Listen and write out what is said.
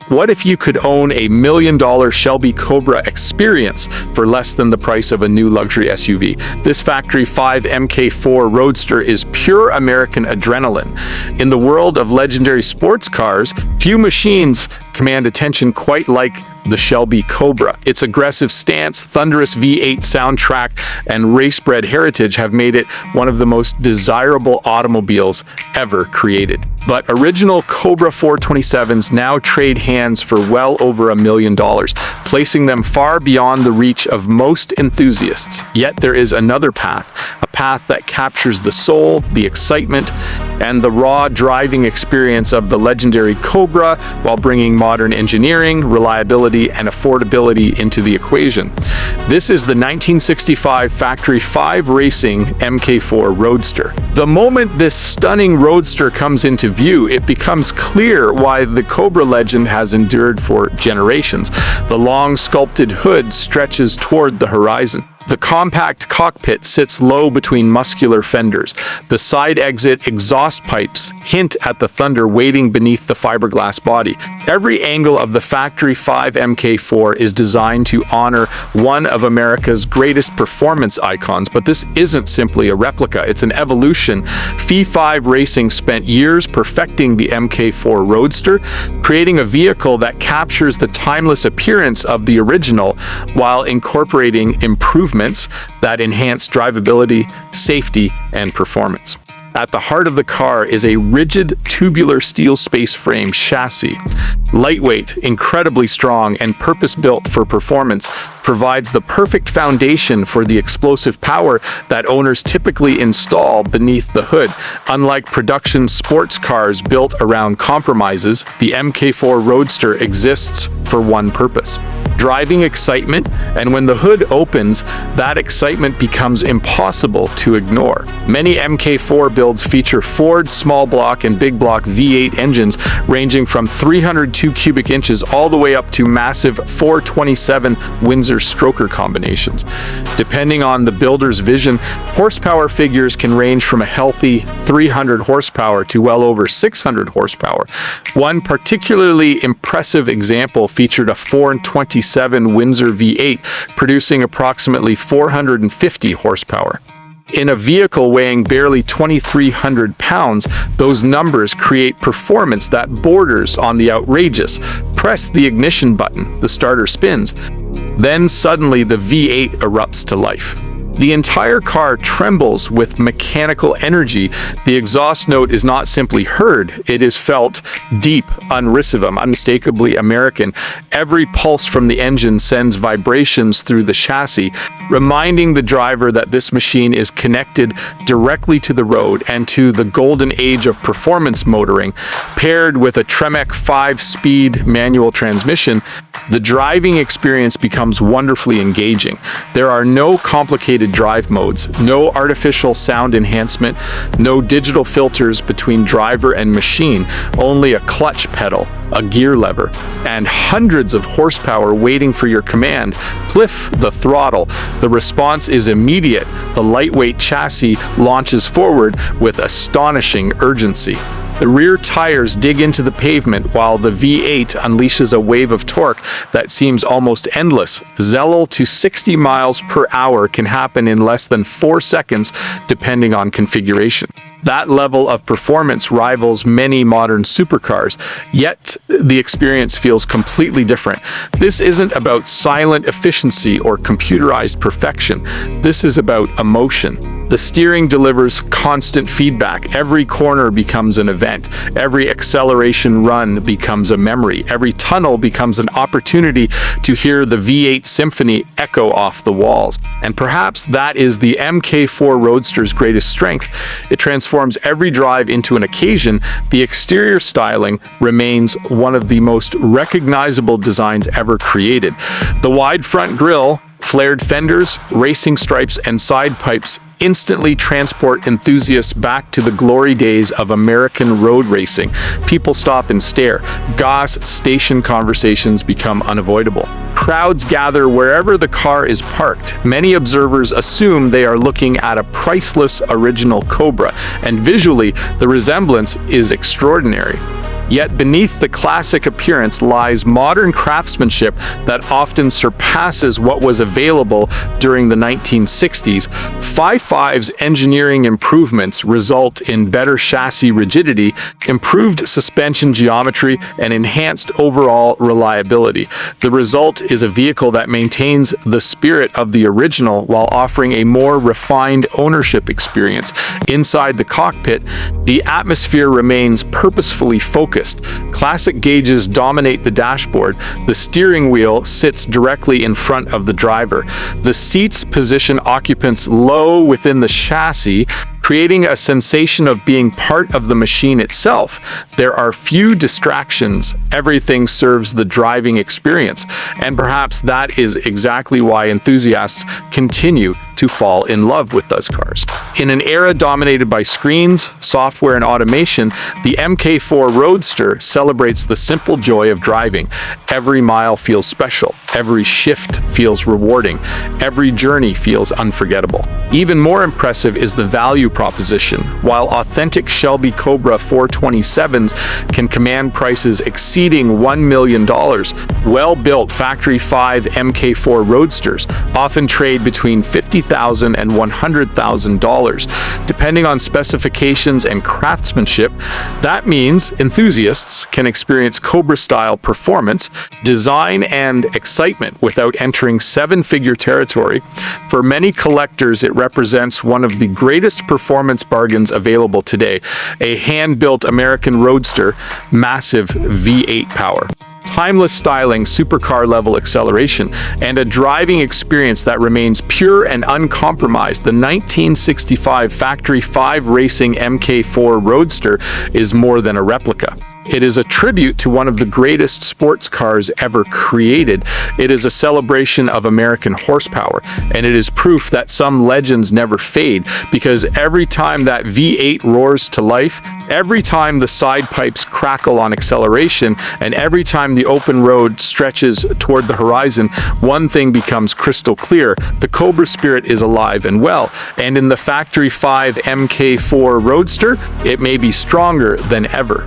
What if you could own a $1 million Shelby Cobra experience for less than the price of a new luxury SUV? This Factory 5 Mk4 Roadster is pure American adrenaline. In the world of legendary sports cars, few machines command attention quite like the Shelby Cobra. Its aggressive stance, thunderous V8 soundtrack, and race-bred heritage have made it one of the most desirable automobiles ever created. But original Cobra 427s now trade hands for well over $1 million, placing them far beyond the reach of most enthusiasts. Yet there is another path, a path that captures the soul, the excitement, and the raw driving experience of the legendary Cobra while bringing modern engineering, reliability, and affordability into the equation. This is the 1965 Factory 5 Racing Mk4 Roadster. The moment this stunning roadster comes into view, it becomes clear why the Cobra legend has endured for generations. The long sculpted hood stretches toward the horizon. The compact cockpit sits low between muscular fenders. The side exit exhaust pipes hint at the thunder waiting beneath the fiberglass body. Every angle of the Factory 5 Mk4 is designed to honor one of America's greatest performance icons, but this isn't simply a replica, it's an evolution. F5 Racing spent years perfecting the Mk4 Roadster, creating a vehicle that captures the timeless appearance of the original while incorporating improvements that enhance drivability, safety, and performance. At the heart of the car is a rigid tubular steel space frame chassis. Lightweight, incredibly strong, and purpose-built for performance, provides the perfect foundation for the explosive power that owners typically install beneath the hood. Unlike production sports cars built around compromises, the Mk4 Roadster exists for one purpose: driving excitement, and when the hood opens, that excitement becomes impossible to ignore. Many Mk4 builds feature Ford small block and big block V8 engines ranging from 302 cubic inches all the way up to massive 427 Windsor stroker combinations. Depending on the builder's vision, horsepower figures can range from a healthy 300 horsepower to well over 600 horsepower. One particularly impressive example featured a 427 Windsor V8, producing approximately 450 horsepower. In a vehicle weighing barely 2,300 pounds, those numbers create performance that borders on the outrageous. Press the ignition button, the starter spins. Then suddenly the V8 erupts to life. The entire car trembles with mechanical energy. The exhaust note is not simply heard, it is felt deep, unmistakably American. Every pulse from the engine sends vibrations through the chassis, reminding the driver that this machine is connected directly to the road and to the golden age of performance motoring. Paired with a Tremec 5-speed manual transmission, the driving experience becomes wonderfully engaging. There are no complicated drive modes, no artificial sound enhancement, no digital filters between driver and machine, only a clutch pedal, a gear lever, and hundreds of horsepower waiting for your command. Pliff the throttle. The response is immediate. The lightweight chassis launches forward with astonishing urgency. The rear tires dig into the pavement while the V8 unleashes a wave of torque that seems almost endless. 0 to 60 miles per hour can happen in less than 4 seconds, depending on configuration. That level of performance rivals many modern supercars, yet the experience feels completely different. This isn't about silent efficiency or computerized perfection. This is about emotion. The steering delivers constant feedback. Every corner becomes an event. Every acceleration run becomes a memory. Every tunnel becomes an opportunity to hear the V8 symphony echo off the walls. And perhaps that is the Mk4 Roadster's greatest strength. It transforms every drive into an occasion. The exterior styling remains one of the most recognizable designs ever created. The wide front grille, flared fenders, racing stripes, and side pipes instantly transport enthusiasts back to the glory days of American road racing. People stop and stare. Gas station conversations become unavoidable. Crowds gather wherever the car is parked. Many observers assume they are looking at a priceless original Cobra, and visually, the resemblance is extraordinary. Yet beneath the classic appearance lies modern craftsmanship that often surpasses what was available during the 1960s. 5.5's engineering improvements result in better chassis rigidity, improved suspension geometry, and enhanced overall reliability. The result is a vehicle that maintains the spirit of the original while offering a more refined ownership experience. Inside the cockpit, the atmosphere remains purposefully focused. Classic gauges dominate the dashboard. The steering wheel sits directly in front of the driver. The seats position occupants low within the chassis, creating a sensation of being part of the machine itself. There are few distractions. Everything serves the driving experience, and perhaps that is exactly why enthusiasts continue to fall in love with those cars. In an era dominated by screens, software, and automation, the Mk4 Roadster celebrates the simple joy of driving. Every mile feels special. Every shift feels rewarding. Every journey feels unforgettable. Even more impressive is the value proposition. While authentic Shelby Cobra 427s can command prices exceeding $1 million, well-built Factory 5 Mk4 Roadsters often trade between $50,000 and $100,000. Depending on specifications and craftsmanship, that means enthusiasts can experience Cobra-style performance, design, and excitement without entering seven-figure territory. For many collectors, it represents one of the greatest performance bargains available today, a hand-built American Roadster, massive V8 power, timeless styling, supercar-level acceleration, and a driving experience that remains pure and uncompromised. The 1965 Factory 5 Racing Mk4 Roadster is more than a replica. It is a tribute to one of the greatest sports cars ever created. It is a celebration of American horsepower, and it is proof that some legends never fade, because every time that V8 roars to life, every time the side pipes crackle on acceleration, and every time the open road stretches toward the horizon, one thing becomes crystal clear: the Cobra spirit is alive and well, and in the Factory 5 Mk4 Roadster, it may be stronger than ever.